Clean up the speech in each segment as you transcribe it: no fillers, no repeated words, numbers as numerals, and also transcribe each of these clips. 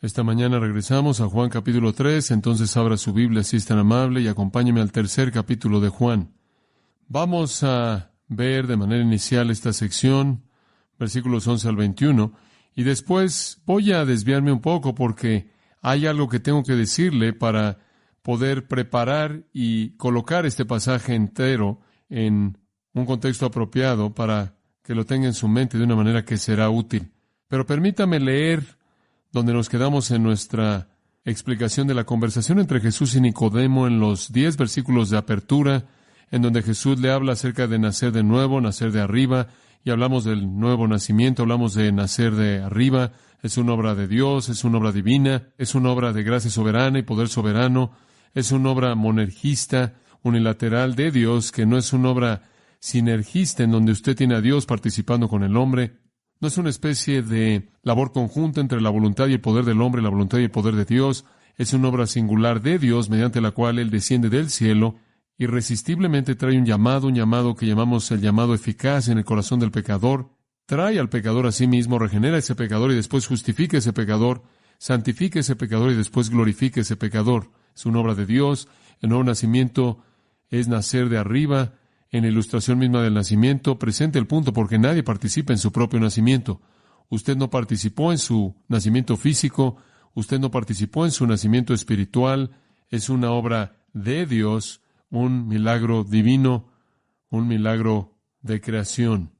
Esta mañana regresamos a Juan capítulo 3, entonces abra su Biblia si es tan amable y acompáñeme al tercer capítulo de Juan. Vamos a ver de manera inicial esta sección, versículos 11 al 21, y después voy a desviarme un poco porque hay algo que tengo que decirle para poder preparar y colocar este pasaje entero en un contexto apropiado para que lo tenga en su mente de una manera que será útil. Pero permítame leer donde nos quedamos en nuestra explicación de la conversación entre Jesús y Nicodemo en los 10 versículos de apertura, en donde Jesús le habla acerca de nacer de nuevo, nacer de arriba, y hablamos del nuevo nacimiento, hablamos de nacer de arriba. Es una obra de Dios, es una obra divina, es una obra de gracia soberana y poder soberano, es una obra monergista, unilateral de Dios, que no es una obra sinergista en donde usted tiene a Dios participando con el hombre. No es una especie de labor conjunta entre la voluntad y el poder del hombre, la voluntad y el poder de Dios. Es una obra singular de Dios mediante la cual Él desciende del cielo, irresistiblemente trae un llamado que llamamos el llamado eficaz en el corazón del pecador, trae al pecador a sí mismo, regenera a ese pecador y después justifica a ese pecador, santifica a ese pecador y después glorifica a ese pecador. Es una obra de Dios. El nuevo nacimiento es nacer de arriba. En la ilustración misma del nacimiento, presenta el punto porque nadie participa en su propio nacimiento. Usted no participó en su nacimiento físico, usted no participó en su nacimiento espiritual. Es una obra de Dios, un milagro divino, un milagro de creación.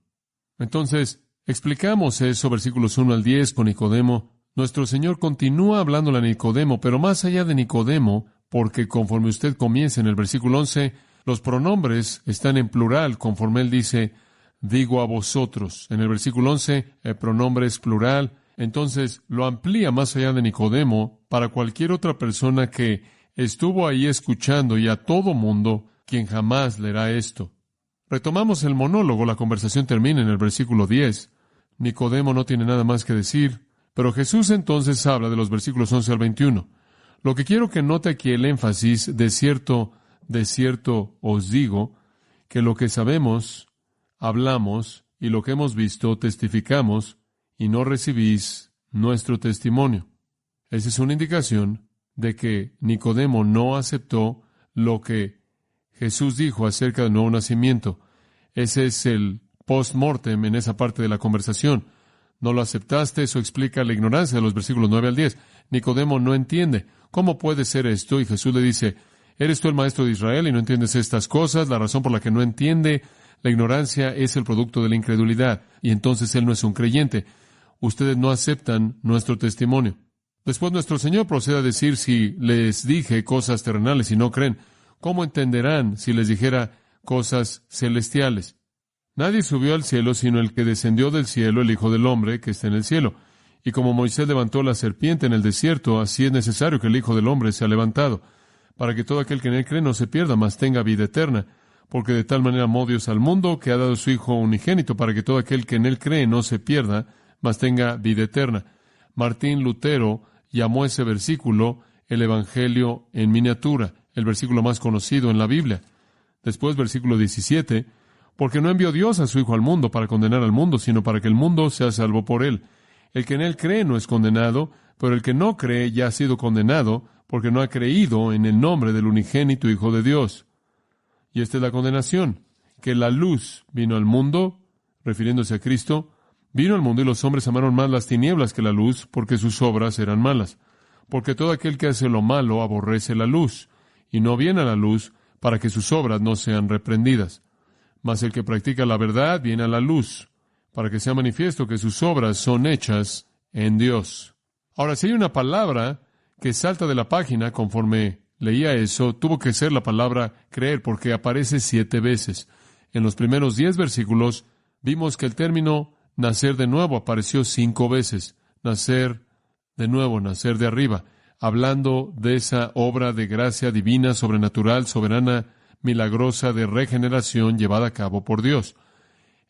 Entonces, explicamos eso, versículos 1 al 10, con Nicodemo. Nuestro Señor continúa hablándole a Nicodemo, pero más allá de Nicodemo, porque conforme usted comienza en el versículo 11, los pronombres están en plural, conforme Él dice, digo a vosotros. En el versículo 11, el pronombre es plural. Entonces, lo amplía más allá de Nicodemo para cualquier otra persona que estuvo ahí escuchando y a todo mundo quien jamás leerá esto. Retomamos el monólogo, la conversación termina en el versículo 10. Nicodemo no tiene nada más que decir, pero Jesús entonces habla de los versículos 11 al 21. Lo que quiero que note aquí el énfasis, de cierto os digo, que lo que sabemos, hablamos, y lo que hemos visto, testificamos, y no recibís nuestro testimonio. Esa es una indicación de que Nicodemo no aceptó lo que Jesús dijo acerca del nuevo nacimiento. Ese es el post-mortem en esa parte de la conversación. No lo aceptaste, eso explica la ignorancia de los versículos 9 al 10. Nicodemo no entiende. ¿Cómo puede ser esto? Y Jesús le dice, ¿eres tú el maestro de Israel y no entiendes estas cosas? La razón por la que no entiende la ignorancia es el producto de la incredulidad. Y entonces él no es un creyente. Ustedes no aceptan nuestro testimonio. Después nuestro Señor procede a decir, si les dije cosas terrenales y no creen, ¿cómo entenderán si les dijera cosas celestiales? Nadie subió al cielo sino el que descendió del cielo, el Hijo del Hombre que está en el cielo. Y como Moisés levantó la serpiente en el desierto, así es necesario que el Hijo del Hombre sea levantado, para que todo aquel que en él cree no se pierda, mas tenga vida eterna. Porque de tal manera amó Dios al mundo, que ha dado su Hijo unigénito, para que todo aquel que en él cree no se pierda, mas tenga vida eterna. Martín Lutero llamó ese versículo el Evangelio en miniatura, el versículo más conocido en la Biblia. Después, versículo 17, porque no envió Dios a su Hijo al mundo para condenar al mundo, sino para que el mundo sea salvo por él. El que en él cree no es condenado, pero el que no cree ya ha sido condenado, porque no ha creído en el nombre del unigénito Hijo de Dios. Y esta es la condenación, que la luz vino al mundo, refiriéndose a Cristo, vino al mundo y los hombres amaron más las tinieblas que la luz, porque sus obras eran malas. Porque todo aquel que hace lo malo aborrece la luz, y no viene a la luz para que sus obras no sean reprendidas. Mas el que practica la verdad viene a la luz, para que sea manifiesto que sus obras son hechas en Dios. Ahora, si hay una palabra que salta de la página conforme leía eso, tuvo que ser la palabra creer, porque aparece 7 veces. En los primeros 10 versículos vimos que el término nacer de nuevo apareció 5 veces. Nacer de nuevo, nacer de arriba, hablando de esa obra de gracia divina, sobrenatural, soberana, milagrosa de regeneración llevada a cabo por Dios.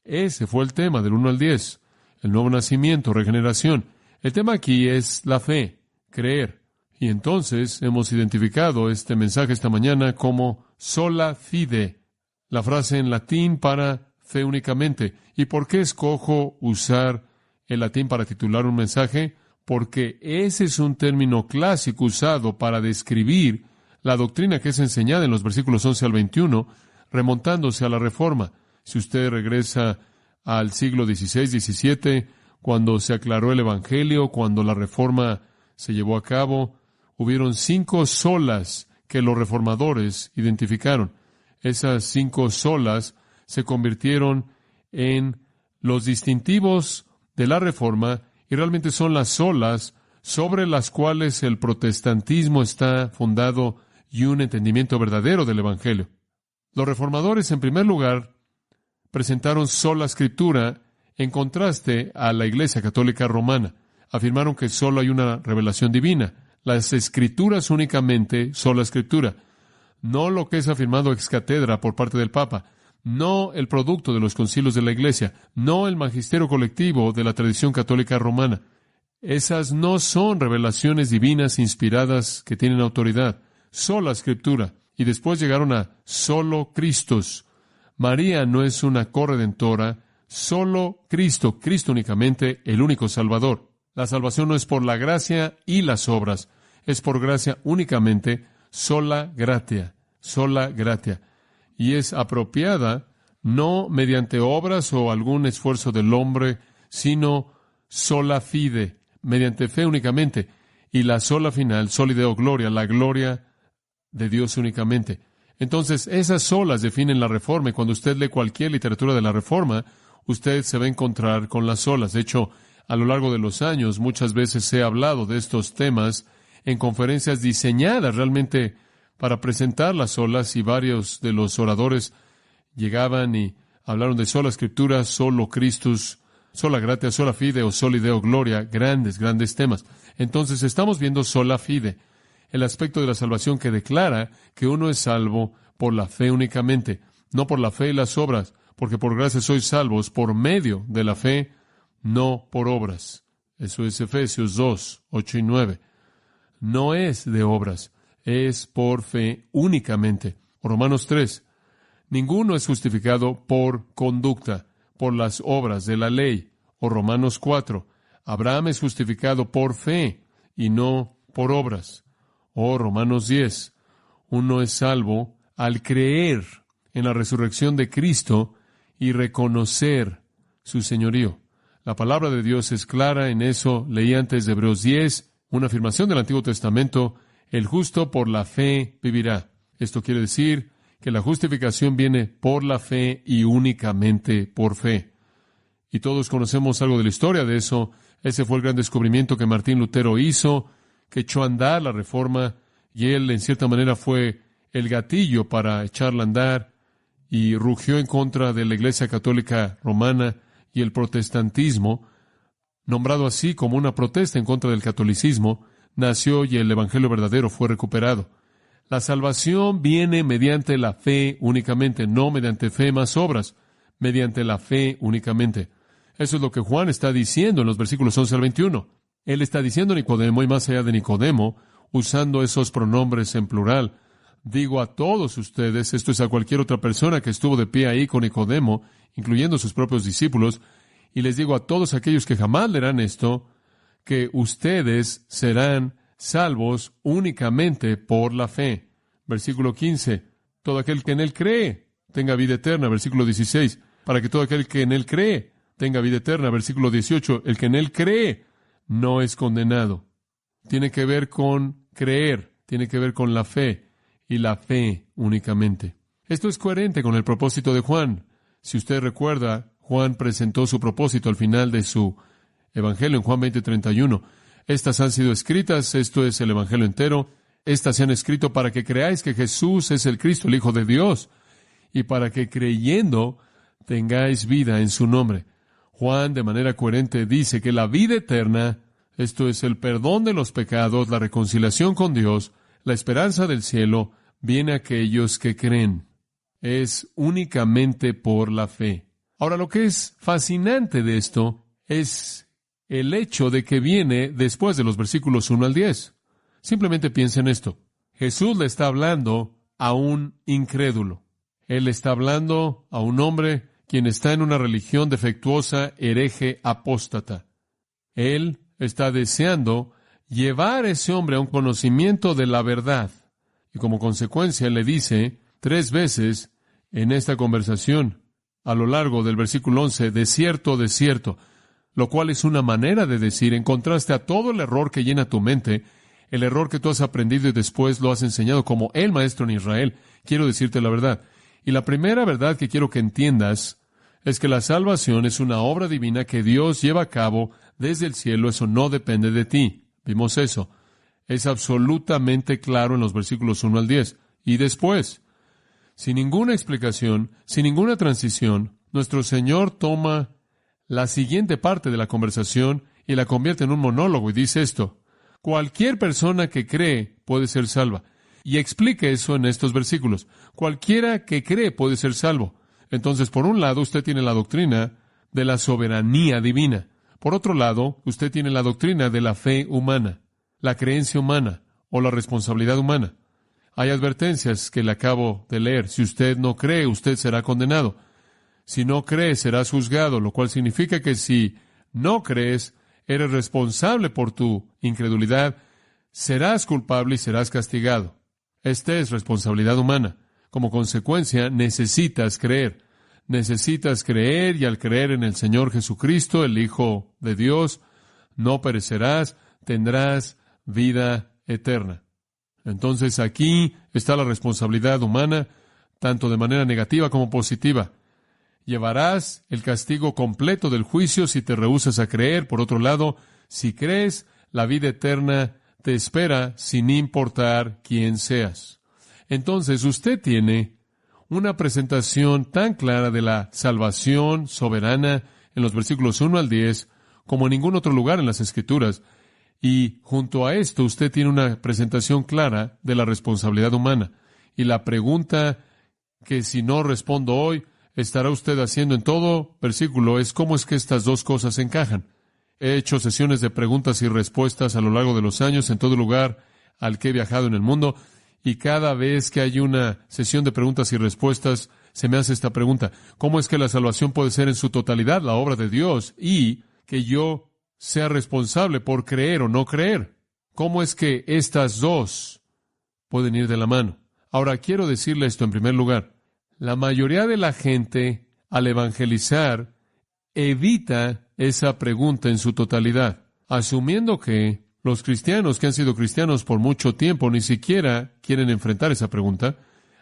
Ese fue el tema del 1 al 10, el nuevo nacimiento, regeneración. El tema aquí es la fe, creer. Y entonces hemos identificado este mensaje esta mañana como sola fide, la frase en latín para fe únicamente. ¿Y por qué escojo usar el latín para titular un mensaje? porque ese es un término clásico usado para describir la doctrina que es enseñada en los versículos 11 al 21, remontándose a la Reforma. Si usted regresa al siglo XVI, XVII, cuando se aclaró el Evangelio, cuando la Reforma se llevó a cabo, hubieron 5 solas que los reformadores identificaron. Esas 5 solas se convirtieron en los distintivos de la Reforma y realmente son las solas sobre las cuales el protestantismo está fundado y un entendimiento verdadero del Evangelio. Los reformadores, en primer lugar, presentaron sola escritura en contraste a la Iglesia Católica Romana. Afirmaron que solo hay una revelación divina. Las Escrituras únicamente, sola escritura. No lo que es afirmado ex cátedra por parte del Papa. No el producto de los concilios de la Iglesia. No el magisterio colectivo de la tradición católica romana. Esas no son revelaciones divinas inspiradas que tienen autoridad. Sola escritura. Y después llegaron a solo Cristos. María no es una corredentora, solo Cristo, Cristo únicamente, el único Salvador. La salvación no es por la gracia y las obras, es por gracia únicamente, sola gratia. Y es apropiada no mediante obras o algún esfuerzo del hombre, sino sola fide, mediante fe únicamente. Y la sola final, soli Deo gloria, la gloria de Dios únicamente. Entonces, esas solas definen la Reforma, y cuando usted lee cualquier literatura de la Reforma, usted se va a encontrar con las solas. De hecho, a lo largo de los años, muchas veces he hablado de estos temas en conferencias diseñadas realmente para presentar las solas, y varios de los oradores llegaban y hablaron de sola escritura, solo Christus, sola gratia, sola fide o soli Deo gloria, grandes temas. Entonces, estamos viendo sola fide, el aspecto de la salvación que declara que uno es salvo por la fe únicamente, no por la fe y las obras, porque por gracia sois salvos por medio de la fe, no por obras. Eso es Efesios 2, 8 y 9. No es de obras, es por fe únicamente. O Romanos 3. Ninguno es justificado por conducta, por las obras de la ley. O Romanos 4. Abraham es justificado por fe y no por obras. O Romanos 10. Uno es salvo al creer en la resurrección de Cristo y reconocer su señorío. La palabra de Dios es clara en eso. Leí antes de Hebreos 10, una afirmación del Antiguo Testamento: el justo por la fe vivirá. Esto quiere decir que la justificación viene por la fe y únicamente por fe. Y todos conocemos algo de la historia de eso. Ese fue el gran descubrimiento que Martín Lutero hizo, que echó a andar la Reforma, y él en cierta manera fue el gatillo para echarla a andar, y rugió en contra de la Iglesia Católica Romana y el protestantismo, nombrado así como una protesta en contra del catolicismo, nació y el Evangelio verdadero fue recuperado. La salvación viene mediante la fe únicamente, no mediante fe más obras, mediante la fe únicamente. Eso es lo que Juan está diciendo en los versículos 11 al 21. Él está diciendo a Nicodemo, y más allá de Nicodemo, usando esos pronombres en plural: digo a todos ustedes, esto es a cualquier otra persona que estuvo de pie ahí con Nicodemo, incluyendo sus propios discípulos, y les digo a todos aquellos que jamás leerán esto, que ustedes serán salvos únicamente por la fe. Versículo 15, todo aquel que en él cree tenga vida eterna. Versículo 16, para que todo aquel que en él cree tenga vida eterna. Versículo 18, el que en él cree no es condenado. Tiene que ver con creer, tiene que ver con la fe, y la fe únicamente. Esto es coherente con el propósito de Juan. Si usted recuerda, Juan presentó su propósito al final de su Evangelio en Juan 20:31. Estas han sido escritas, esto es el Evangelio entero, estas se han escrito para que creáis que Jesús es el Cristo, el Hijo de Dios, y para que creyendo tengáis vida en su nombre. Juan, de manera coherente, dice que la vida eterna, esto es el perdón de los pecados, la reconciliación con Dios, la esperanza del cielo, viene a aquellos que creen. Es únicamente por la fe. Ahora, lo que es fascinante de esto es el hecho de que viene después de los versículos 1 al 10. Simplemente piensa en esto. Jesús le está hablando a un incrédulo. Él está hablando a un hombre quien está en una religión defectuosa, hereje, apóstata. Él está deseando llevar a ese hombre a un conocimiento de la verdad. Y como consecuencia le dice 3 veces en esta conversación, a lo largo del versículo 11, de cierto, lo cual es una manera de decir, en contraste a todo el error que llena tu mente, el error que tú has aprendido y después lo has enseñado como el maestro en Israel, quiero decirte la verdad. Y la primera verdad que quiero que entiendas es que la salvación es una obra divina que Dios lleva a cabo desde el cielo. Eso no depende de ti. Vimos eso. Es absolutamente claro en los versículos 1 al 10. Y después, sin ninguna explicación, sin ninguna transición, nuestro Señor toma la siguiente parte de la conversación y la convierte en un monólogo y dice esto: cualquier persona que cree puede ser salva. Y explica eso en estos versículos. Cualquiera que cree puede ser salvo. Entonces, por un lado, usted tiene la doctrina de la soberanía divina. Por otro lado, usted tiene la doctrina de la fe humana, la creencia humana o la responsabilidad humana. Hay advertencias que le acabo de leer. Si usted no cree, usted será condenado. Si no cree, serás juzgado, lo cual significa que si no crees, eres responsable por tu incredulidad, serás culpable y serás castigado. Esta es responsabilidad humana. Como consecuencia, necesitas creer. Necesitas creer, y al creer en el Señor Jesucristo, el Hijo de Dios, no perecerás, tendrás vida eterna. Entonces aquí está la responsabilidad humana, tanto de manera negativa como positiva. Llevarás el castigo completo del juicio si te rehusas a creer. Por otro lado, si crees, la vida eterna te espera sin importar quién seas. Entonces usted tiene una presentación tan clara de la salvación soberana en los versículos 1 al 10 como en ningún otro lugar en las Escrituras. Y junto a esto usted tiene una presentación clara de la responsabilidad humana. Y la pregunta que si no respondo hoy, estará usted haciendo en todo versículo es cómo es que estas dos cosas encajan. He hecho sesiones de preguntas y respuestas a lo largo de los años en todo lugar al que he viajado en el mundo, y cada vez que hay una sesión de preguntas y respuestas se me hace esta pregunta: ¿cómo es que la salvación puede ser en su totalidad la obra de Dios y que yo sea responsable por creer o no creer? ¿Cómo es que estas dos pueden ir de la mano? Ahora, quiero decirle esto en primer lugar. La mayoría de la gente, al evangelizar, evita esa pregunta en su totalidad, asumiendo que los cristianos que han sido cristianos por mucho tiempo ni siquiera quieren enfrentar esa pregunta.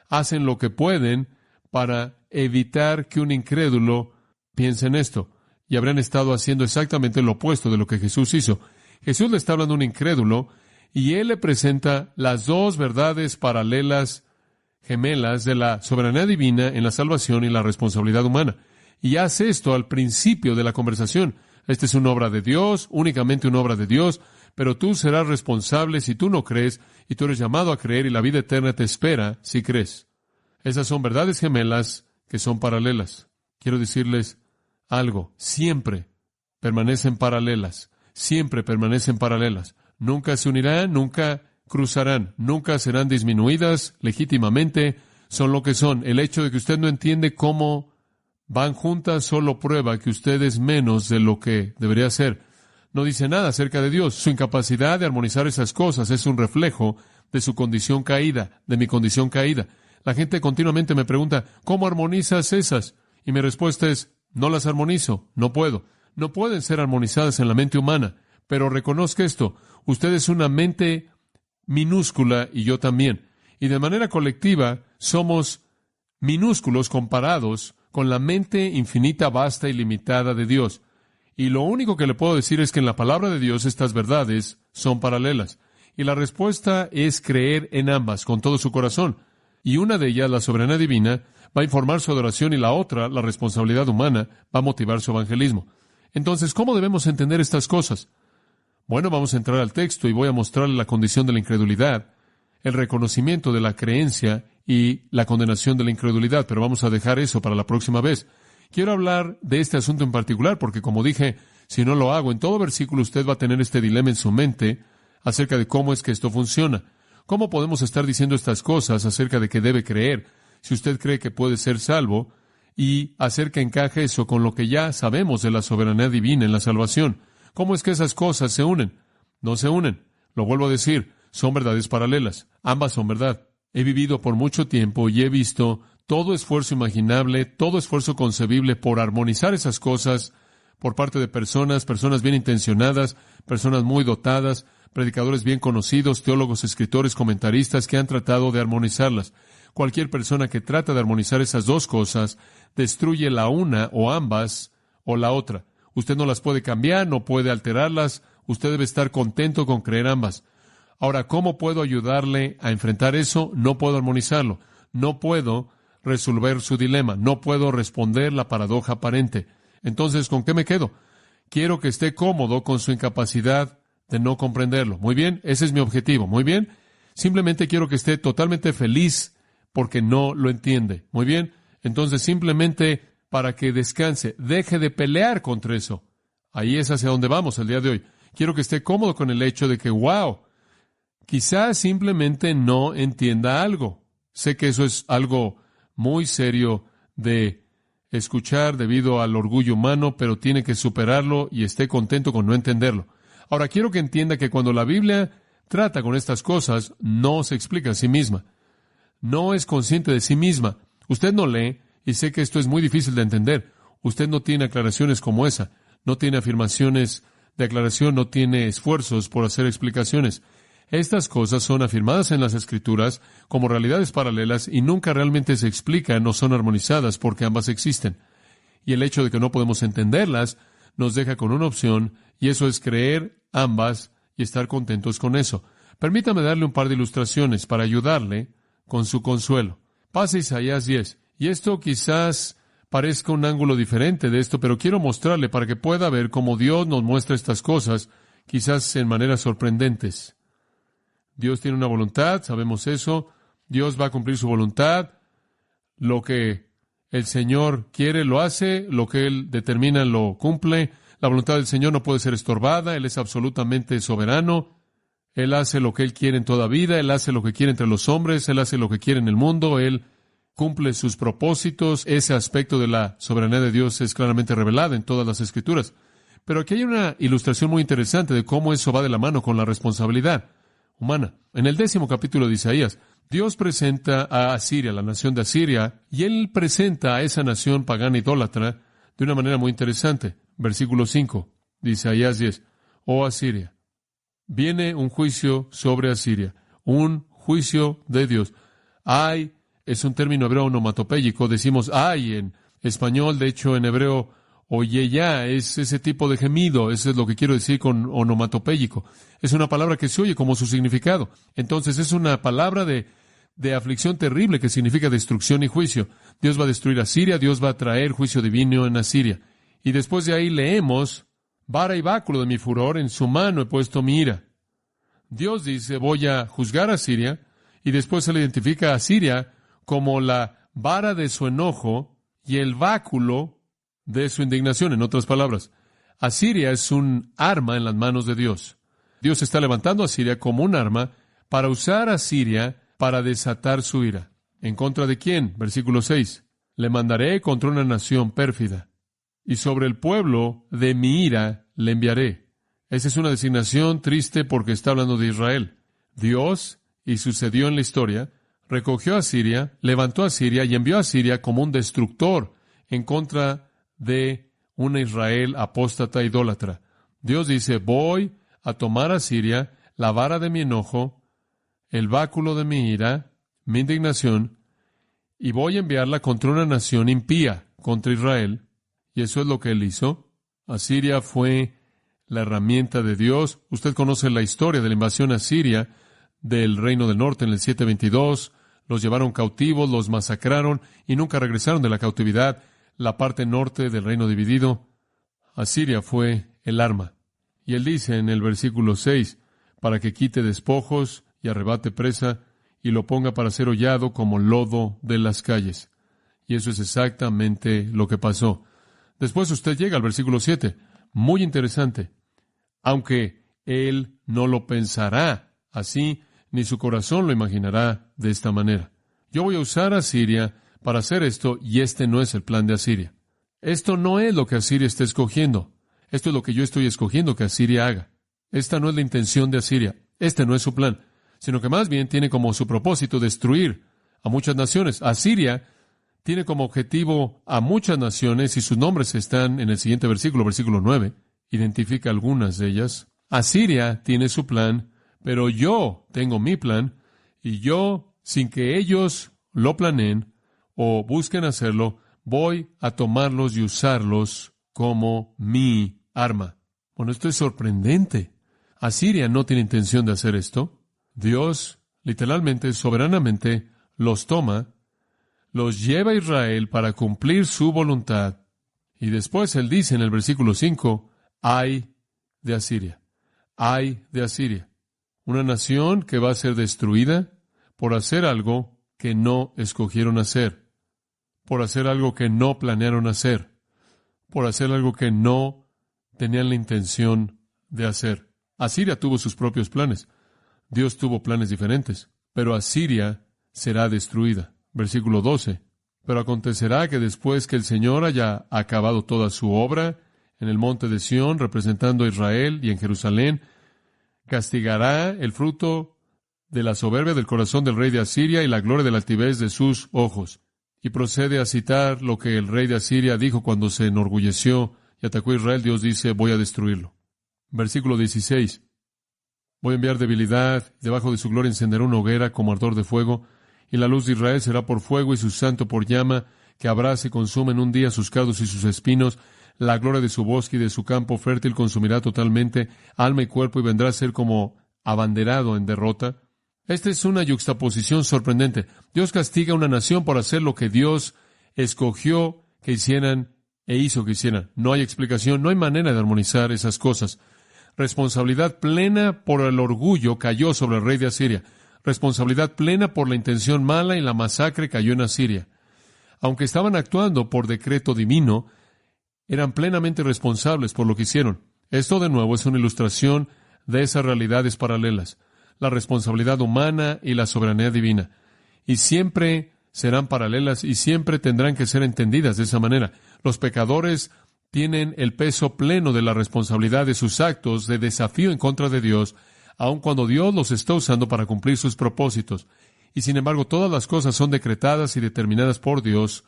Hacen lo que pueden para evitar que un incrédulo piense en esto, y habrán estado haciendo exactamente lo opuesto de lo que Jesús hizo. Jesús le está hablando a un incrédulo, y Él le presenta las dos verdades paralelas, gemelas, de la soberanía divina en la salvación y la responsabilidad humana. Y hace esto al principio de la conversación. Esta es una obra de Dios, únicamente una obra de Dios, pero tú serás responsable si tú no crees, y tú eres llamado a creer, y la vida eterna te espera si crees. Esas son verdades gemelas que son paralelas. Quiero decirles algo: siempre permanecen paralelas, siempre permanecen paralelas. Nunca se unirán, nunca cruzarán, nunca serán disminuidas legítimamente, son lo que son. El hecho de que usted no entiende cómo van juntas solo prueba que usted es menos de lo que debería ser. No dice nada acerca de Dios. Su incapacidad de armonizar esas cosas es un reflejo de su condición caída, de mi condición caída. La gente continuamente me pregunta: ¿cómo armonizas esas? Y mi respuesta es: no las armonizo, no puedo. No pueden ser armonizadas en la mente humana. Pero reconozca esto: usted es una mente minúscula y yo también. Y de manera colectiva somos minúsculos comparados con la mente infinita, vasta y limitada de Dios. Y lo único que le puedo decir es que en la palabra de Dios estas verdades son paralelas. Y la respuesta es creer en ambas con todo su corazón. Y una de ellas, la soberanía divina, va a informar su adoración, y la otra, la responsabilidad humana, va a motivar su evangelismo. Entonces, ¿cómo debemos entender estas cosas? Bueno, vamos a entrar al texto y voy a mostrarle la condición de la incredulidad, el reconocimiento de la creencia y la condenación de la incredulidad, pero vamos a dejar eso para la próxima vez. Quiero hablar de este asunto en particular porque, como dije, si no lo hago, en todo versículo usted va a tener este dilema en su mente acerca de cómo es que esto funciona. ¿Cómo podemos estar diciendo estas cosas acerca de que debe creer si usted cree que puede ser salvo, y hacer que encaje eso con lo que ya sabemos de la soberanía divina en la salvación? ¿Cómo es que esas cosas se unen? No se unen. Lo vuelvo a decir, son verdades paralelas. Ambas son verdad. He vivido por mucho tiempo y he visto todo esfuerzo imaginable, todo esfuerzo concebible por armonizar esas cosas por parte de personas bien intencionadas, personas muy dotadas, predicadores bien conocidos, teólogos, escritores, comentaristas que han tratado de armonizarlas. Cualquier persona que trata de armonizar esas dos cosas destruye la una o ambas o la otra. Usted no las puede cambiar, no puede alterarlas. Usted debe estar contento con creer ambas. Ahora, ¿cómo puedo ayudarle a enfrentar eso? No puedo armonizarlo. No puedo resolver su dilema. No puedo responder la paradoja aparente. Entonces, ¿con qué me quedo? Quiero que esté cómodo con su incapacidad de no comprenderlo. Muy bien, ese es mi objetivo. Muy bien, simplemente quiero que esté totalmente feliz porque no lo entiende. Muy bien, entonces simplemente para que descanse, deje de pelear contra eso. Ahí es hacia donde vamos el día de hoy. Quiero que esté cómodo con el hecho de que, wow, quizás simplemente no entienda algo. Sé que eso es algo muy serio de escuchar debido al orgullo humano, pero tiene que superarlo y esté contento con no entenderlo. Ahora, quiero que entienda que cuando la Biblia trata con estas cosas, no se explica a sí misma. No es consciente de sí misma. Usted no lee, y sé que esto es muy difícil de entender. Usted no tiene aclaraciones como esa. No tiene afirmaciones de aclaración, no tiene esfuerzos por hacer explicaciones. Estas cosas son afirmadas en las Escrituras como realidades paralelas y nunca realmente se explican o son armonizadas porque ambas existen. Y el hecho de que no podemos entenderlas nos deja con una opción, y eso es creer ambas y estar contentos con eso. Permítame darle un par de ilustraciones para ayudarle con su consuelo. Pase Isaías 10. Y esto quizás parezca un ángulo diferente de esto, pero quiero mostrarle para que pueda ver cómo Dios nos muestra estas cosas, quizás en maneras sorprendentes. Dios tiene una voluntad, sabemos eso. Dios va a cumplir su voluntad. Lo que el Señor quiere lo hace, lo que Él determina lo cumple. La voluntad del Señor no puede ser estorbada. Él es absolutamente soberano. Él hace lo que Él quiere en toda vida. Él hace lo que quiere entre los hombres. Él hace lo que quiere en el mundo. Él cumple sus propósitos. Ese aspecto de la soberanía de Dios es claramente revelado en todas las Escrituras. Pero aquí hay una ilustración muy interesante de cómo eso va de la mano con la responsabilidad humana. En el 10º capítulo de Isaías, Dios presenta a Asiria, la nación de Asiria, y Él presenta a esa nación pagana idólatra de una manera muy interesante. Versículo 5 de Isaías 10. Oh Asiria, viene un juicio sobre Asiria, un juicio de Dios. Ay, es un término hebreo onomatopéyico, decimos ay en español, de hecho en hebreo oye ya, es ese tipo de gemido, eso es lo que quiero decir con onomatopéyico. Es una palabra que se oye como su significado. Entonces es una palabra de aflicción terrible que significa destrucción y juicio. Dios va a destruir a Asiria, Dios va a traer juicio divino en Asiria. Y después de ahí leemos, vara y báculo de mi furor, en su mano he puesto mi ira. Dios dice, voy a juzgar a Asiria, y después se le identifica a Asiria como la vara de su enojo y el báculo de su indignación. En otras palabras, Asiria es un arma en las manos de Dios. Dios está levantando a Asiria como un arma para usar a Asiria para desatar su ira. ¿En contra de quién? Versículo 6. Le mandaré contra una nación pérfida, y sobre el pueblo de mi ira le enviaré. Esa es una designación triste porque está hablando de Israel. Dios, y sucedió en la historia, recogió a Asiria, levantó a Asiria y envió a Asiria como un destructor en contra de una Israel apóstata idólatra. Dios dice, voy a tomar a Siria, la vara de mi enojo, el báculo de mi ira, mi indignación, y voy a enviarla contra una nación impía, contra Israel. Y eso es lo que Él hizo. Asiria fue la herramienta de Dios. Usted conoce la historia de la invasión a Siria del Reino del Norte en el 722. Los llevaron cautivos, los masacraron y nunca regresaron de la cautividad. La parte norte del reino dividido, Asiria fue el arma. Y Él dice en el versículo 6, para que quite despojos y arrebate presa y lo ponga para ser hollado como lodo de las calles. Y eso es exactamente lo que pasó. Después usted llega al versículo 7, muy interesante. Aunque Él no lo pensará así, ni su corazón lo imaginará de esta manera. Yo voy a usar a Asiria para hacer esto, y este no es el plan de Asiria. Esto no es lo que Asiria está escogiendo. Esto es lo que yo estoy escogiendo que Asiria haga. Esta no es la intención de Asiria. Este no es su plan, sino que más bien tiene como su propósito destruir a muchas naciones. Asiria tiene como objetivo a muchas naciones y sus nombres están en el siguiente versículo, versículo 9. Identifica algunas de ellas. Asiria tiene su plan, pero yo tengo mi plan y yo, sin que ellos lo planeen o busquen hacerlo, voy a tomarlos y usarlos como mi arma. Bueno, esto es sorprendente. Asiria no tiene intención de hacer esto. Dios, literalmente, soberanamente, los toma, los lleva a Israel para cumplir su voluntad. Y después Él dice en el versículo 5, ay de Asiria, ay de Asiria. Una nación que va a ser destruida por hacer algo que no escogieron hacer, por hacer algo que no planearon hacer, por hacer algo que no tenían la intención de hacer. Asiria tuvo sus propios planes. Dios tuvo planes diferentes, pero Asiria será destruida. Versículo 12. Pero acontecerá que después que el Señor haya acabado toda su obra en el monte de Sión, representando a Israel y en Jerusalén, castigará el fruto de la soberbia del corazón del rey de Asiria y la gloria de la altivez de sus ojos. Y procede a citar lo que el rey de Asiria dijo cuando se enorgulleció y atacó a Israel. Dios dice, voy a destruirlo. Versículo 16. Voy a enviar debilidad, debajo de su gloria encenderá una hoguera como ardor de fuego, y la luz de Israel será por fuego y su santo por llama, que abrace y consume en un día sus cardos y sus espinos. La gloria de su bosque y de su campo fértil consumirá totalmente alma y cuerpo, y vendrá a ser como abanderado en derrota. Esta es una yuxtaposición sorprendente. Dios castiga a una nación por hacer lo que Dios escogió que hicieran e hizo que hicieran. No hay explicación, no hay manera de armonizar esas cosas. Responsabilidad plena por el orgullo cayó sobre el rey de Asiria. Responsabilidad plena por la intención mala y la masacre cayó en Asiria. Aunque estaban actuando por decreto divino, eran plenamente responsables por lo que hicieron. Esto, de nuevo, es una ilustración de esas realidades paralelas. La responsabilidad humana y la soberanía divina. Y siempre serán paralelas y siempre tendrán que ser entendidas de esa manera. Los pecadores tienen el peso pleno de la responsabilidad de sus actos de desafío en contra de Dios, aun cuando Dios los está usando para cumplir sus propósitos. Y sin embargo, todas las cosas son decretadas y determinadas por Dios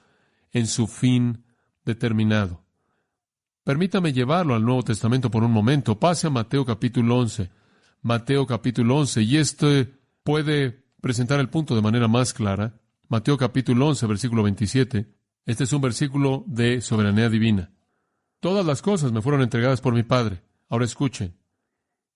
en su fin determinado. Permítame llevarlo al Nuevo Testamento por un momento. Pase a Mateo capítulo 11. Mateo capítulo 11, y este puede presentar el punto de manera más clara. Mateo capítulo 11, versículo 27. Este es un versículo de soberanía divina. Todas las cosas me fueron entregadas por mi Padre. Ahora escuchen.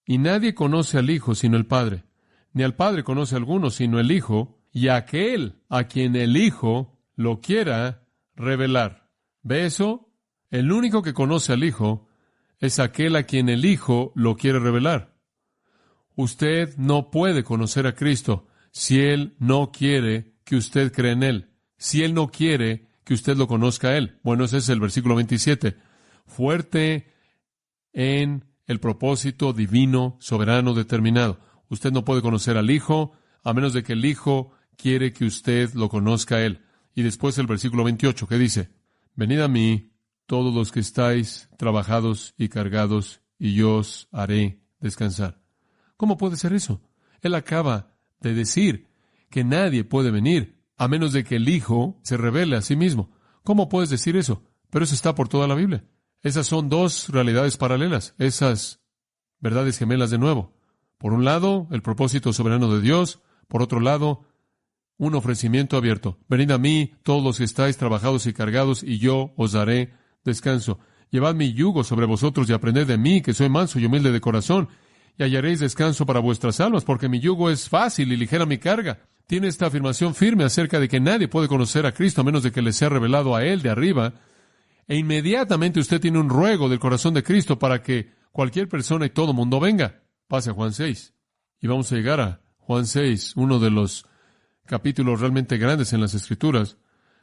Y nadie conoce al Hijo sino el Padre, ni al Padre conoce a alguno sino el Hijo, y aquel a quien el Hijo lo quiera revelar. ¿Ve eso? El único que conoce al Hijo es aquel a quien el Hijo lo quiere revelar. Usted no puede conocer a Cristo si Él no quiere que usted crea en Él, si Él no quiere que usted lo conozca a Él. Bueno, ese es el versículo 27. Fuerte en el propósito divino, soberano, determinado. Usted no puede conocer al Hijo a menos de que el Hijo quiere que usted lo conozca a Él. Y después el versículo 28, ¿qué dice? Venid a mí, todos los que estáis trabajados y cargados, y yo os haré descansar. ¿Cómo puede ser eso? Él acaba de decir que nadie puede venir a menos de que el Hijo se revele a sí mismo. ¿Cómo puedes decir eso? Pero eso está por toda la Biblia. Esas son dos realidades paralelas, esas verdades gemelas de nuevo. Por un lado, el propósito soberano de Dios. Por otro lado, un ofrecimiento abierto. Venid a mí, todos los que estáis trabajados y cargados, y yo os daré descanso. Llevad mi yugo sobre vosotros y aprended de mí, que soy manso y humilde de corazón, y hallaréis descanso para vuestras almas, porque mi yugo es fácil y ligera mi carga. Tiene esta afirmación firme acerca de que nadie puede conocer a Cristo a menos de que le sea revelado a Él de arriba, e inmediatamente usted tiene un ruego del corazón de Cristo para que cualquier persona y todo mundo venga. Pase a Juan 6. Y vamos a llegar a Juan 6, uno de los capítulos realmente grandes en las Escrituras.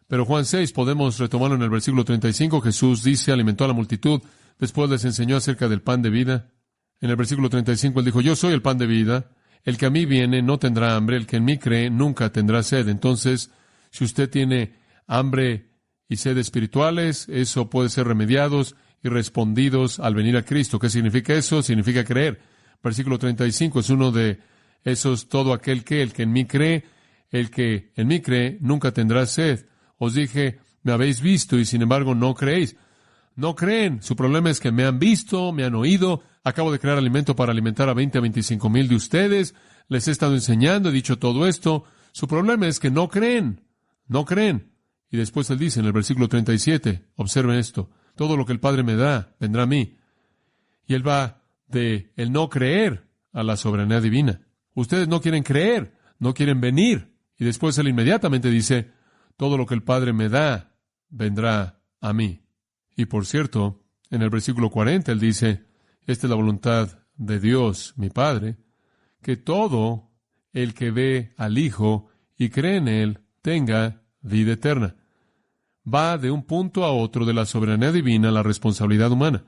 Pero Juan 6 podemos retomarlo en el versículo 35. Jesús dice, alimentó a la multitud, después les enseñó acerca del pan de vida. En el versículo 35 Él dijo, yo soy el pan de vida, el que a mí viene no tendrá hambre, el que en mí cree nunca tendrá sed. Entonces, si usted tiene hambre y sed espirituales. Eso puede ser remediados y respondidos al venir a Cristo. ¿Qué significa eso? Significa creer. Versículo 35 es uno de esos: todo aquel que, el que en mí cree, el que en mí cree, nunca tendrá sed. Os dije, me habéis visto y sin embargo no creéis. No creen. Su problema es que me han visto, me han oído. Acabo de crear alimento para alimentar a 20 a 25 mil de ustedes. Les he estado enseñando, he dicho todo esto. Su problema es que no creen. No creen. Y después él dice en el versículo 37, observen esto: todo lo que el Padre me da, vendrá a mí. Y él va de el no creer a la soberanía divina. Ustedes no quieren creer, no quieren venir. Y después él inmediatamente dice, todo lo que el Padre me da, vendrá a mí. Y por cierto, en el versículo 40 él dice, esta es la voluntad de Dios, mi Padre, que todo el que ve al Hijo y cree en Él tenga vida eterna. Va de un punto a otro de la soberanía divina a la responsabilidad humana.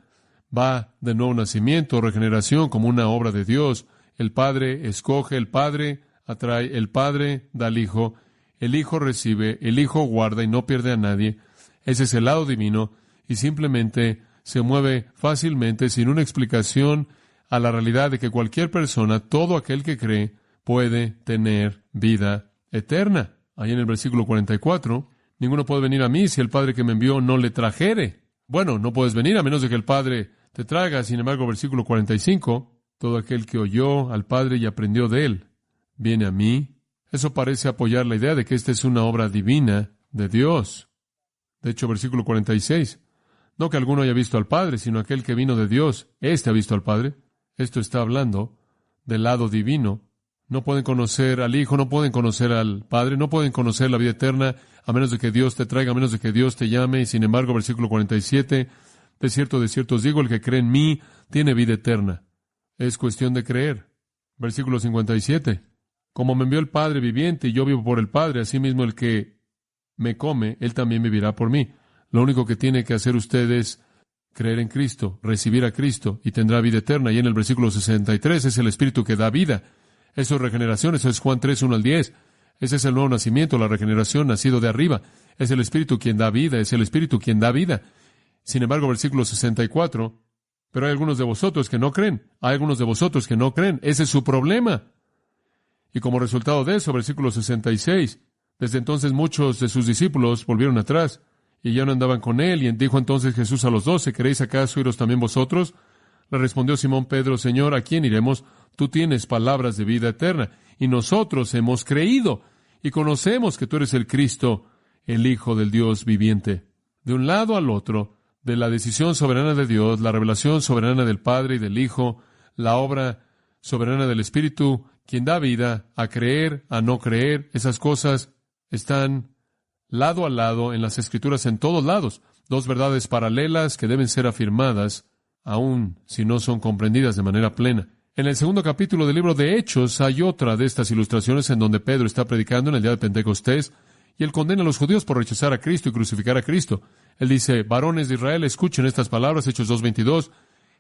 Va de nuevo nacimiento, regeneración como una obra de Dios. El Padre escoge, el Padre atrae, el Padre da al Hijo, el Hijo recibe, el Hijo guarda y no pierde a nadie. Ese es el lado divino y simplemente se mueve fácilmente, sin una explicación, a la realidad de que cualquier persona, todo aquel que cree, puede tener vida eterna. Ahí en el versículo 44, ninguno puede venir a mí si el Padre que me envió no le trajere. Bueno, no puedes venir a menos de que el Padre te traiga. Sin embargo, versículo 45, todo aquel que oyó al Padre y aprendió de Él, viene a mí. Eso parece apoyar la idea de que esta es una obra divina de Dios. De hecho, versículo 46, no que alguno haya visto al Padre, sino aquel que vino de Dios, éste ha visto al Padre. Esto está hablando del lado divino. No pueden conocer al Hijo, no pueden conocer al Padre, no pueden conocer la vida eterna a menos de que Dios te traiga, a menos de que Dios te llame. Y sin embargo, versículo 47, de cierto os digo, el que cree en mí tiene vida eterna. Es cuestión de creer. Versículo 57, como me envió el Padre viviente y yo vivo por el Padre, asimismo el que me come, él también vivirá por mí. Lo único que tiene que hacer usted es creer en Cristo, recibir a Cristo y tendrá vida eterna. Y en el versículo 63 es el Espíritu que da vida. Eso es regeneración, eso es Juan 3, 1 al 10. Ese es el nuevo nacimiento, la regeneración, nacido de arriba. Es el Espíritu quien da vida, es el Espíritu quien da vida. Sin embargo, versículo 64, pero hay algunos de vosotros que no creen. Hay algunos de vosotros que no creen. Ese es su problema. Y como resultado de eso, versículo 66, desde entonces muchos de sus discípulos volvieron atrás y ya no andaban con él. Y dijo entonces Jesús a los 12, ¿queréis acaso iros también vosotros? Le respondió Simón Pedro, Señor, ¿a quién iremos? Tú tienes palabras de vida eterna, y nosotros hemos creído, y conocemos que tú eres el Cristo, el Hijo del Dios viviente. De un lado al otro, de la decisión soberana de Dios, la revelación soberana del Padre y del Hijo, la obra soberana del Espíritu, quien da vida, a creer, a no creer, esas cosas están lado a lado en las Escrituras en todos lados. Dos verdades paralelas que deben ser afirmadas, aun si no son comprendidas de manera plena. En el segundo capítulo del libro de Hechos hay otra de estas ilustraciones en donde Pedro está predicando en el día de Pentecostés y él condena a los judíos por rechazar a Cristo y crucificar a Cristo. Él dice, varones de Israel, escuchen estas palabras, Hechos 2:22,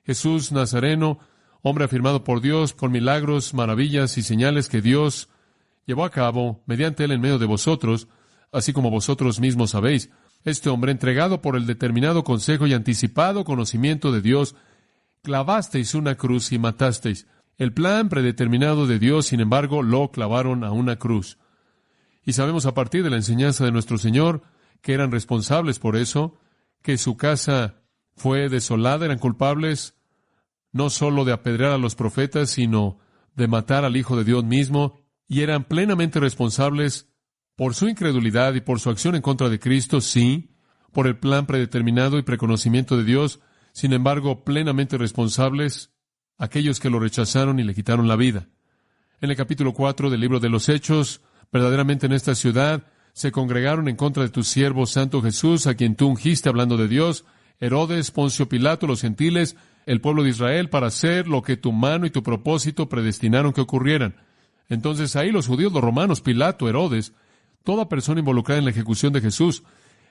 Jesús Nazareno, hombre afirmado por Dios con milagros, maravillas y señales que Dios llevó a cabo mediante él en medio de vosotros, así como vosotros mismos sabéis. Este hombre, entregado por el determinado consejo y anticipado conocimiento de Dios, clavasteis una cruz y matasteis. El plan predeterminado de Dios, sin embargo, lo clavaron a una cruz. Y sabemos a partir de la enseñanza de nuestro Señor que eran responsables por eso, que su casa fue desolada, eran culpables no solo de apedrear a los profetas, sino de matar al Hijo de Dios mismo, y eran plenamente responsables por su incredulidad y por su acción en contra de Cristo, sí, por el plan predeterminado y preconocimiento de Dios. Sin embargo, plenamente responsables aquellos que lo rechazaron y le quitaron la vida. En el capítulo 4 del libro de los Hechos, verdaderamente en esta ciudad se congregaron en contra de tu siervo Santo Jesús, a quien tú ungiste hablando de Dios, Herodes, Poncio Pilato, los gentiles, el pueblo de Israel, para hacer lo que tu mano y tu propósito predestinaron que ocurrieran. Entonces ahí los judíos, los romanos, Pilato, Herodes, toda persona involucrada en la ejecución de Jesús,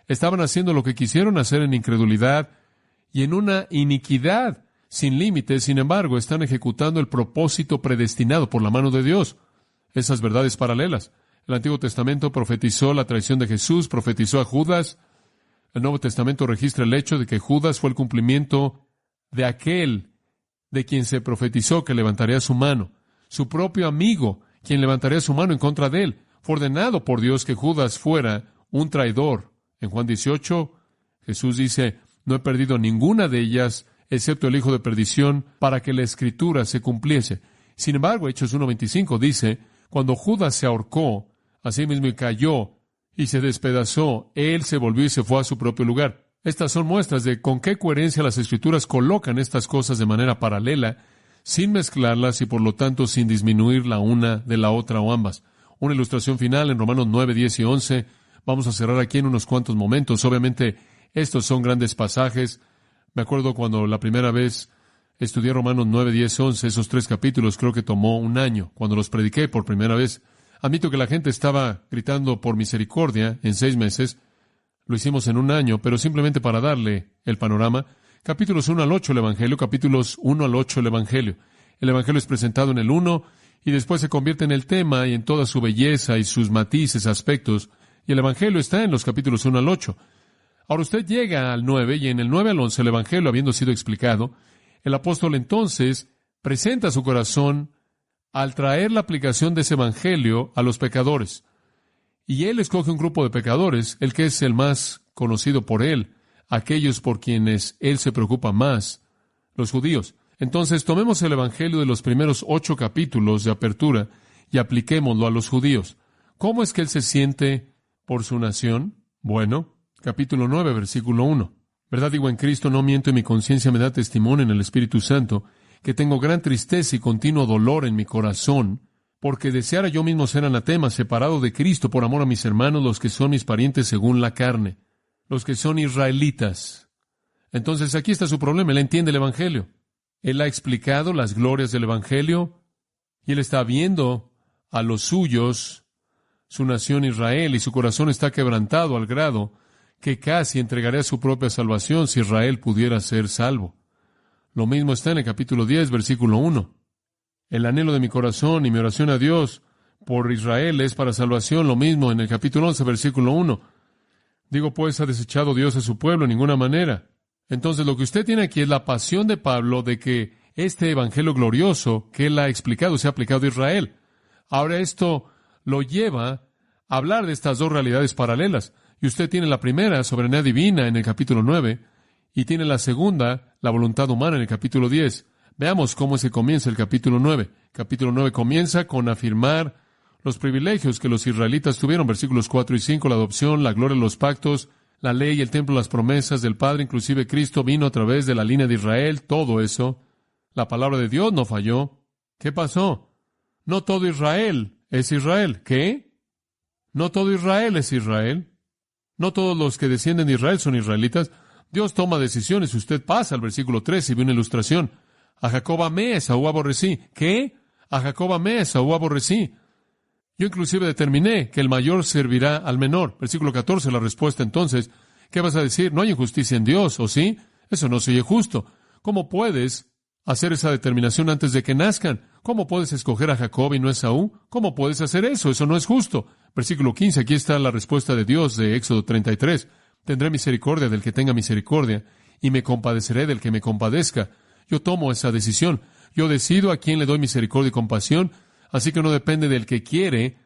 estaban haciendo lo que quisieron hacer en incredulidad y en una iniquidad sin límites. Sin embargo, están ejecutando el propósito predestinado por la mano de Dios. Esas verdades paralelas. El Antiguo Testamento profetizó la traición de Jesús, profetizó a Judas, El Nuevo Testamento registra el hecho de que Judas fue el cumplimiento de aquel de quien se profetizó que levantaría su mano. Su propio amigo, quien levantaría su mano en contra de él. Fue ordenado por Dios que Judas fuera un traidor. En Juan 18, Jesús dice, no he perdido ninguna de ellas, excepto el hijo de perdición, para que la Escritura se cumpliese. Sin embargo, Hechos 1:25 dice, cuando Judas se ahorcó, asimismo y cayó, y se despedazó, él se volvió y se fue a su propio lugar. Estas son muestras de con qué coherencia las Escrituras colocan estas cosas de manera paralela, sin mezclarlas y por lo tanto sin disminuir la una de la otra o ambas. Una ilustración final en Romanos 9, 10 y 11. Vamos a cerrar aquí en unos cuantos momentos. Obviamente, estos son grandes pasajes. Me acuerdo cuando la primera vez estudié Romanos 9, 10, 11, esos 3 capítulos, creo que tomó un año. Cuando los prediqué por primera vez, admito que la gente estaba gritando por misericordia en 6 meses. Lo hicimos en un año, pero simplemente para darle el panorama. Capítulos 1 al 8 el Evangelio, capítulos 1 al 8 el Evangelio. El Evangelio es presentado en el 1 y después se convierte en el tema y en toda su belleza y sus matices, aspectos. Y el Evangelio está en los capítulos 1 al 8. Ahora usted llega al 9 y en el 9 al 11 el Evangelio habiendo sido explicado, el apóstol entonces presenta su corazón al traer la aplicación de ese Evangelio a los pecadores. Y él escoge un grupo de pecadores, el que es el más conocido por él, aquellos por quienes él se preocupa más, los judíos. Entonces tomemos el Evangelio de los primeros 8 capítulos de apertura y apliquémoslo a los judíos. ¿Cómo es que él se siente por su nación? Bueno, capítulo 9, versículo 1. ¿Verdad digo en Cristo, no miento y mi conciencia me da testimonio en el Espíritu Santo, que tengo gran tristeza y continuo dolor en mi corazón, porque deseara yo mismo ser anatema, separado de Cristo por amor a mis hermanos, los que son mis parientes según la carne, los que son israelitas. Entonces aquí está su problema, él entiende el Evangelio. Él ha explicado las glorias del Evangelio y él está viendo a los suyos, su nación Israel, y su corazón está quebrantado al grado que casi entregaría su propia salvación si Israel pudiera ser salvo. Lo mismo está en el capítulo 10, versículo 1. El anhelo de mi corazón y mi oración a Dios por Israel es para salvación. Lo mismo en el capítulo 11, versículo 1. Digo, pues, ¿ha desechado Dios a su pueblo? En ninguna manera. Entonces, lo que usted tiene aquí es la pasión de Pablo de que este evangelio glorioso que él ha explicado se ha aplicado a Israel. Ahora esto lo lleva a hablar de estas dos realidades paralelas. Y usted tiene la primera, soberanía divina, en el capítulo 9, y tiene la segunda, la voluntad humana, en el capítulo 10. Veamos cómo es que comienza el capítulo 9. Capítulo 9 comienza con afirmar los privilegios que los israelitas tuvieron. Versículos 4 y 5, la adopción, la gloria de los pactos, la ley, el templo, las promesas del Padre, inclusive Cristo vino a través de la línea de Israel, todo eso. La palabra de Dios no falló. ¿Qué pasó? No todo Israel es Israel. ¿Qué? No todo Israel es Israel. No todos los que descienden de Israel son israelitas. Dios toma decisiones. Usted pasa al versículo 3 y ve una ilustración. A Jacob amé, a Esaú aborrecí. ¿Qué? A Jacob amé, a Esaú aborrecí. Yo inclusive determiné que el mayor servirá al menor. Versículo 14, la respuesta entonces. ¿Qué vas a decir? No hay injusticia en Dios, ¿o sí? Eso no se oye justo. ¿Cómo puedes hacer esa determinación antes de que nazcan? ¿Cómo puedes escoger a Jacob y no a Esaú? ¿Cómo puedes hacer eso? Eso no es justo. Versículo 15, aquí está la respuesta de Dios de Éxodo 33. Tendré misericordia del que tenga misericordia y me compadeceré del que me compadezca. Yo tomo esa decisión. Yo decido a quién le doy misericordia y compasión. Así que no depende del que quiere,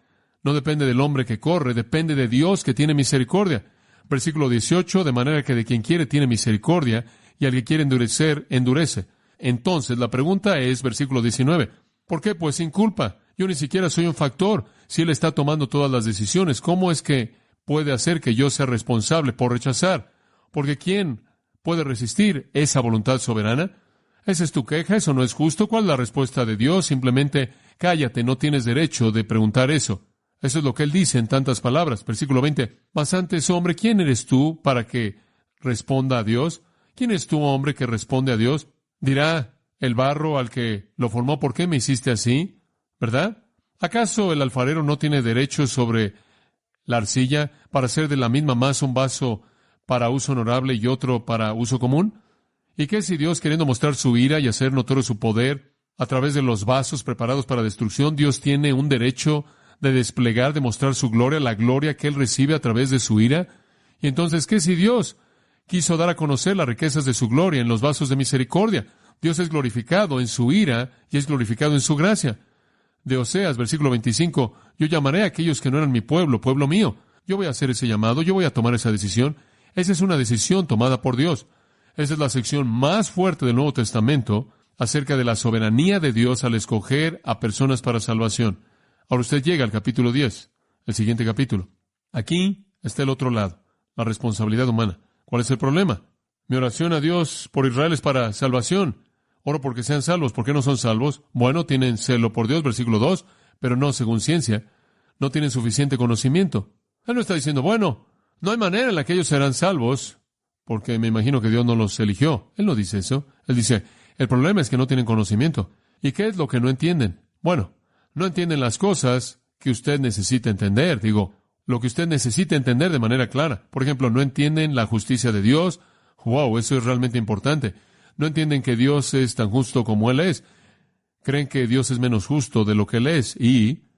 no depende del hombre que corre, depende de Dios que tiene misericordia. Versículo 18, de manera que de quien quiere tiene misericordia y al que quiere endurecer, endurece. Entonces la pregunta es, versículo 19, ¿por qué? Pues sin culpa. Yo ni siquiera soy un factor. Si Él está tomando todas las decisiones, ¿cómo es que puede hacer que yo sea responsable por rechazar? Porque ¿quién puede resistir esa voluntad soberana? ¿Esa es tu queja? ¿Eso no es justo? ¿Cuál es la respuesta de Dios? Simplemente cállate, no tienes derecho de preguntar eso. Eso es lo que Él dice en tantas palabras. Versículo 20. Mas antes, hombre, ¿quién eres tú para que responda a Dios? ¿Quién es tú, hombre, que responde a Dios? Dirá el barro al que lo formó, ¿por qué me hiciste así? ¿Verdad? ¿Acaso el alfarero no tiene derecho sobre la arcilla para hacer de la misma masa un vaso para uso honorable y otro para uso común? ¿Y qué si Dios, queriendo mostrar su ira y hacer notorio su poder a través de los vasos preparados para destrucción, Dios tiene un derecho de desplegar, de mostrar su gloria, la gloria que Él recibe a través de su ira? Y entonces, ¿qué si Dios quiso dar a conocer las riquezas de su gloria en los vasos de misericordia. Dios es glorificado en su ira y es glorificado en su gracia. De Oseas, versículo 25, yo llamaré a aquellos que no eran mi pueblo, pueblo mío. Yo voy a hacer ese llamado, yo voy a tomar esa decisión. Esa es una decisión tomada por Dios. Esa es la sección más fuerte del Nuevo Testamento acerca de la soberanía de Dios al escoger a personas para salvación. Ahora usted llega al capítulo 10, el siguiente capítulo. Aquí está el otro lado, la responsabilidad humana. ¿Cuál es el problema? Mi oración a Dios por Israel es para salvación. Oro porque sean salvos. ¿Por qué no son salvos? Bueno, tienen celo por Dios, versículo 2, pero no según ciencia. No tienen suficiente conocimiento. Él no está diciendo, bueno, no hay manera en la que ellos serán salvos, porque me imagino que Dios no los eligió. Él no dice eso. Él dice, el problema es que no tienen conocimiento. ¿Y qué es lo que no entienden? Bueno, no entienden las cosas que usted necesita entender. Digo, lo que usted necesita entender de manera clara. Por ejemplo, no entienden la justicia de Dios. Wow, eso es realmente importante. No entienden que Dios es tan justo como Él es. Creen que Dios es menos justo de lo que Él es y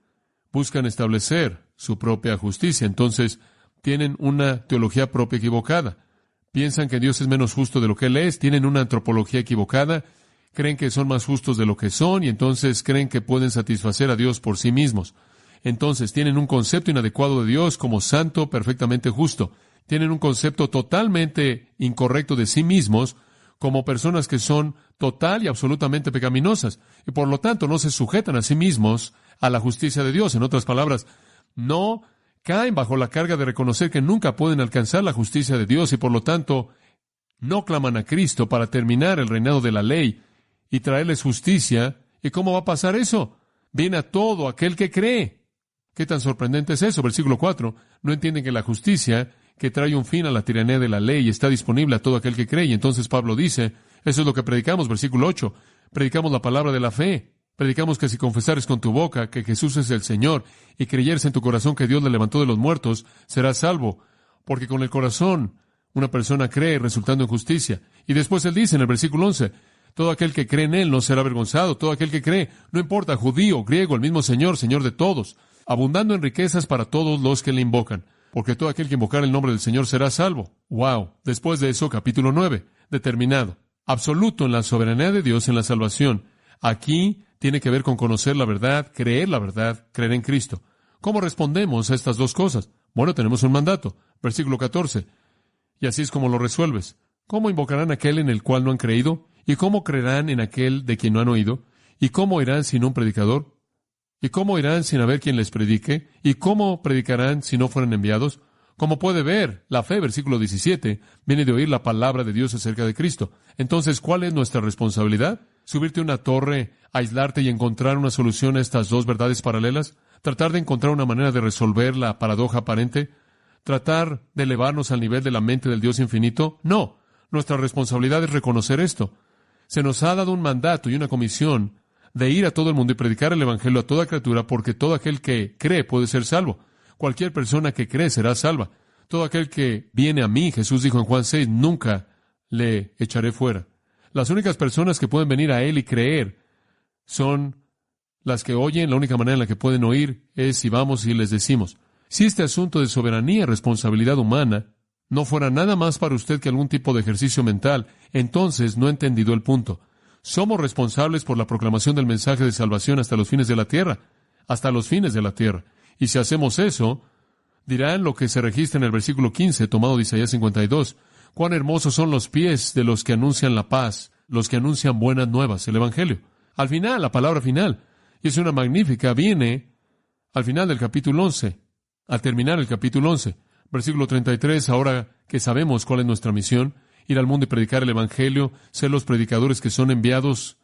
buscan establecer su propia justicia. Entonces, tienen una teología propia equivocada. Piensan que Dios es menos justo de lo que Él es. Tienen una antropología equivocada. Creen que son más justos de lo que son y entonces creen que pueden satisfacer a Dios por sí mismos. Entonces, tienen un concepto inadecuado de Dios como santo, perfectamente justo. Tienen un concepto totalmente incorrecto de sí mismos como personas que son total y absolutamente pecaminosas, y por lo tanto no se sujetan a sí mismos a la justicia de Dios. En otras palabras, no caen bajo la carga de reconocer que nunca pueden alcanzar la justicia de Dios, y por lo tanto no claman a Cristo para terminar el reinado de la ley y traerles justicia. ¿Y cómo va a pasar eso? Viene a todo aquel que cree. ¿Qué tan sorprendente es eso? Versículo 4. No entienden que la justicia que trae un fin a la tiranía de la ley está disponible a todo aquel que cree. Y entonces Pablo dice, eso es lo que predicamos, versículo 8. Predicamos la palabra de la fe. Predicamos que si confesares con tu boca que Jesús es el Señor y creyeres en tu corazón que Dios le levantó de los muertos, serás salvo. Porque con el corazón una persona cree resultando en justicia. Y después él dice en el versículo 11, todo aquel que cree en Él no será avergonzado. Todo aquel que cree, no importa, judío, griego, el mismo Señor, Señor de todos, abundando en riquezas para todos los que le invocan. Porque todo aquel que invocar el nombre del Señor será salvo. ¡Wow! Después de eso, capítulo 9, determinado. Absoluto en la soberanía de Dios en la salvación. Aquí tiene que ver con conocer la verdad, creer en Cristo. ¿Cómo respondemos a estas dos cosas? Bueno, tenemos un mandato. Versículo 14. Y así es como lo resuelves. ¿Cómo invocarán a aquel en el cual no han creído? ¿Y cómo creerán en aquel de quien no han oído? ¿Y cómo irán sin un predicador? ¿Y cómo irán sin haber quien les predique? ¿Y cómo predicarán si no fueran enviados? Como puede ver, la fe, versículo 17, viene de oír la palabra de Dios acerca de Cristo. Entonces, ¿cuál es nuestra responsabilidad? ¿Subirte a una torre, aislarte y encontrar una solución a estas dos verdades paralelas? ¿Tratar de encontrar una manera de resolver la paradoja aparente? ¿Tratar de elevarnos al nivel de la mente del Dios infinito? No. Nuestra responsabilidad es reconocer esto. Se nos ha dado un mandato y una comisión de ir a todo el mundo y predicar el Evangelio a toda criatura, porque todo aquel que cree puede ser salvo. Cualquier persona que cree será salva. Todo aquel que viene a mí, Jesús dijo en Juan 6, nunca le echaré fuera. Las únicas personas que pueden venir a Él y creer son las que oyen. La única manera en la que pueden oír es si vamos y les decimos. Si este asunto de soberanía y responsabilidad humana no fuera nada más para usted que algún tipo de ejercicio mental, entonces no he entendido el punto. Somos responsables por la proclamación del mensaje de salvación hasta los fines de la tierra. Hasta los fines de la tierra. Y si hacemos eso, dirán lo que se registra en el versículo 15, tomado de Isaías 52. Cuán hermosos son los pies de los que anuncian la paz, los que anuncian buenas nuevas, el Evangelio. Al final, la palabra final, y es una magnífica, viene al final del capítulo 11, al terminar el capítulo 11. Versículo 33, ahora que sabemos cuál es nuestra misión, ir al mundo y predicar el Evangelio, ser los predicadores que son enviados,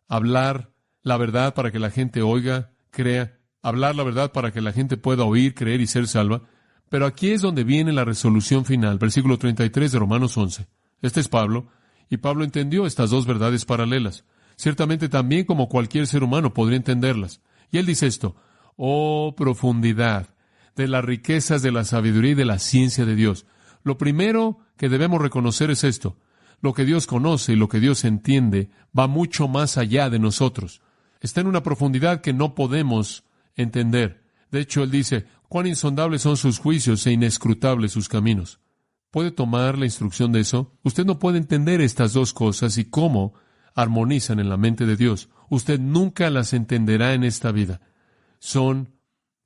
hablar la verdad para que la gente oiga, crea, hablar la verdad para que la gente pueda oír, creer y ser salva. Pero aquí es donde viene la resolución final, versículo 33 de Romanos 11. Este es Pablo, y Pablo entendió estas dos verdades paralelas. Ciertamente también como cualquier ser humano podría entenderlas. Y él dice esto, oh profundidad de las riquezas de la sabiduría y de la ciencia de Dios. Lo primero que debemos reconocer es esto. Lo que Dios conoce y lo que Dios entiende va mucho más allá de nosotros. Está en una profundidad que no podemos entender. De hecho, él dice, cuán insondables son sus juicios e inescrutables sus caminos. ¿Puede tomar la instrucción de eso? Usted no puede entender estas dos cosas y cómo armonizan en la mente de Dios. Usted nunca las entenderá en esta vida. Son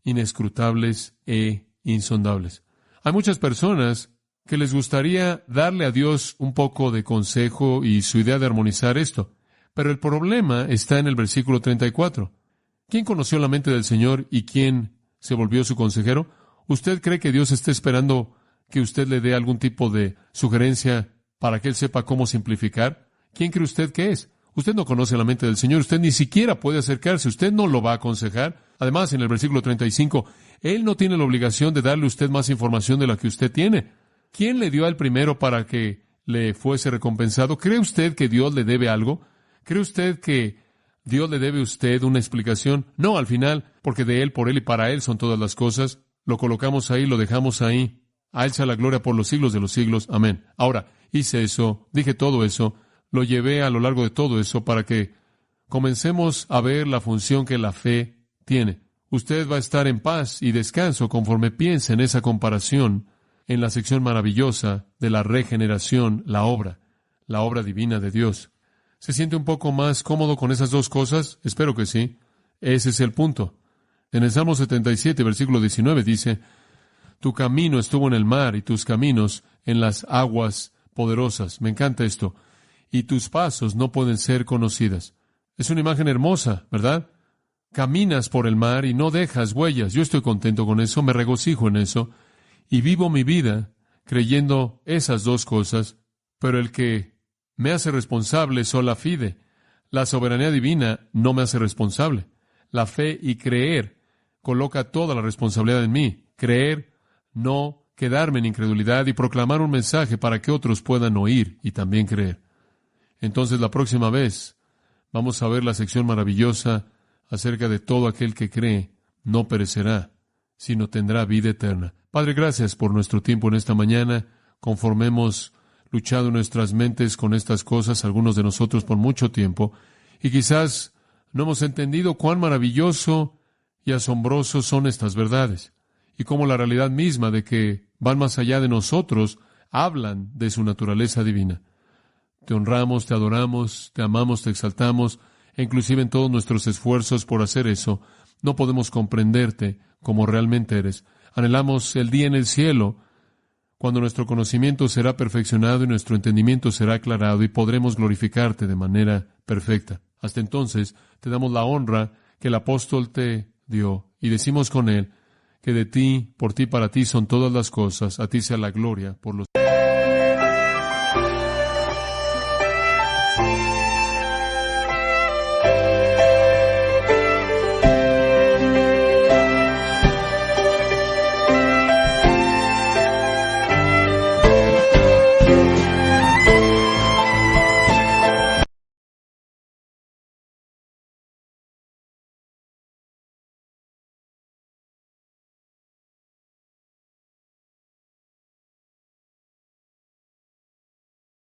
inescrutables e insondables. Hay muchas personas que les gustaría darle a Dios un poco de consejo y su idea de armonizar esto. Pero el problema está en el versículo 34. ¿Quién conoció la mente del Señor y quién se volvió su consejero? ¿Usted cree que Dios está esperando que usted le dé algún tipo de sugerencia para que Él sepa cómo simplificar? ¿Quién cree usted que es? Usted no conoce la mente del Señor, usted ni siquiera puede acercarse, usted no lo va a aconsejar. Además, en el versículo 35, Él no tiene la obligación de darle a usted más información de la que usted tiene. ¿Quién le dio al primero para que le fuese recompensado? ¿Cree usted que Dios le debe algo? ¿Cree usted que Dios le debe a usted una explicación? No, al final, porque de Él, por Él y para Él son todas las cosas. Lo colocamos ahí, lo dejamos ahí. A Él sea la gloria por los siglos de los siglos. Amén. Ahora, hice eso, dije todo eso, lo llevé a lo largo de todo eso para que comencemos a ver la función que la fe tiene. Usted va a estar en paz y descanso conforme piense en esa comparación en la sección maravillosa de la regeneración, la obra divina de Dios. ¿Se siente un poco más cómodo con esas dos cosas? Espero que sí. Ese es el punto. En el Salmo 77, versículo 19 dice, tu camino estuvo en el mar y tus caminos en las aguas poderosas. Me encanta esto. Y tus pasos no pueden ser conocidas. Es una imagen hermosa, ¿verdad? Caminas por el mar y no dejas huellas. Yo estoy contento con eso, me regocijo en eso. Y vivo mi vida creyendo esas dos cosas, pero el que me hace responsable es sola fide. La soberanía divina no me hace responsable. La fe y creer coloca toda la responsabilidad en mí. Creer, no quedarme en incredulidad y proclamar un mensaje para que otros puedan oír y también creer. Entonces, la próxima vez vamos a ver la sección maravillosa acerca de todo aquel que cree no perecerá, sino tendrá vida eterna. Padre, gracias por nuestro tiempo en esta mañana. Conforme hemos luchado en nuestras mentes con estas cosas, algunos de nosotros por mucho tiempo, y quizás no hemos entendido cuán maravilloso y asombroso son estas verdades, y cómo la realidad misma de que van más allá de nosotros hablan de su naturaleza divina. Te honramos, te adoramos, te amamos, te exaltamos, e inclusive en todos nuestros esfuerzos por hacer eso, no podemos comprenderte como realmente eres. Anhelamos el día en el cielo, cuando nuestro conocimiento será perfeccionado y nuestro entendimiento será aclarado y podremos glorificarte de manera perfecta. Hasta entonces, te damos la honra que el apóstol te dio y decimos con él que de ti, por ti, para ti son todas las cosas, a ti sea la gloria por los